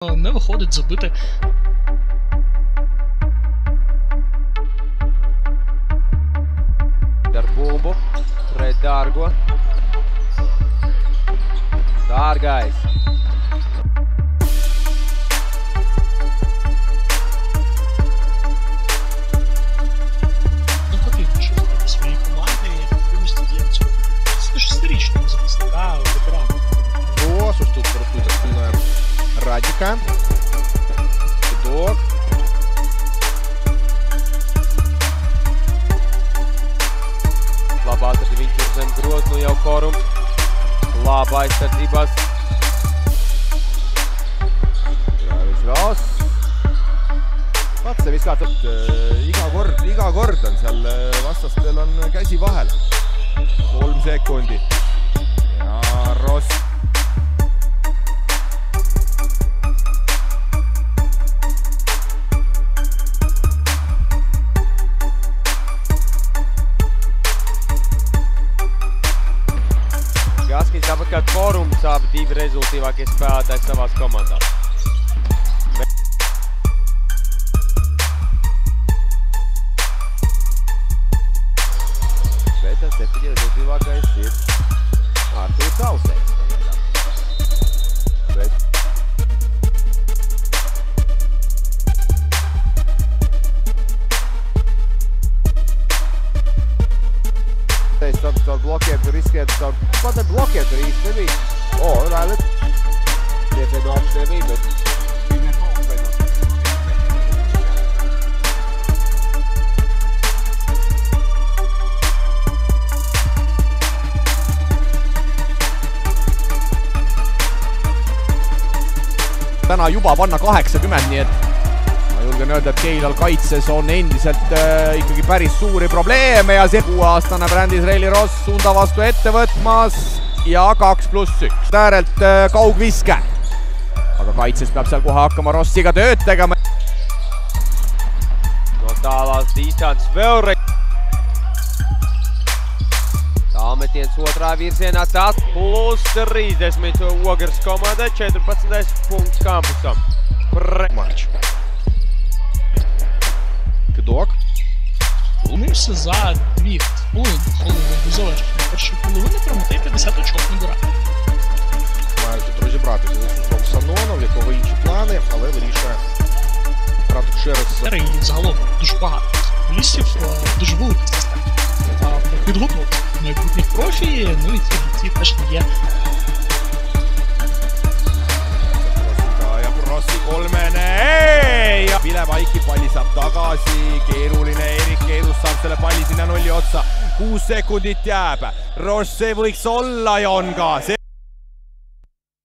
Не виходить забити. Bumbu pret Dārgo. Dārgais. Не потрібно шукати свої команди, повністю для цього. Це шестирічного захисника, ветерана. О, що ж тут прокрутить спиною Радіка. Кидок. Labā aizsardzības zem grozu jau Korum. Labā aizsardzības. Rāvis Ross. Vaat see viskab, iga kord on seal vastastel on käsi vahel. 3 sekundi. Ja Ross. Gaskins tāpat kā Korums, abi divi rezultīvākie spēlētāji savās komandās. Bet tas 7 rezultīvākais ir Artūrs Alsējs. Caur blokiem tur izskriet, pat ar blokiem tur īsti nebija. O, rādet. Piepiedu augstu nebija, bet viņa kopēdā. Täna juba panna 80, nii et ma julgen öelda, et Keilal kaitses on endiselt ikkagi päris suuri probleeme ja see 6-aastane Brandis Reili Ross suunda vastu ette võtmas ja 2+1. Äärelt kaugviske. Aga kaitses peab seal kohe hakkama Rossiga tööd tegema. No tālās distants vēlreiz. Tālmetiens otrā virzienā tāds +30 Ogres komandai, 14. punkts kampusam. Матч. Кидок. Умився за 2 хвилини до завершення першої половини, промотив 50 очок набирати. Мають тут розібратися з Ісусом Саноном, в якого інші плани, але вирішує грати через... І загалом дуже багато футболістів, дуже велика система. Підготовка майбутніх профі, ну і ці теж не є. Rossi kolmene ja Vile Vaiki palli saab tagasi, keeruline, Erik Keedus saab selle palli sinna nulli otsa, 6 sekundit jääb, Ross see võiks olla ja on ka see.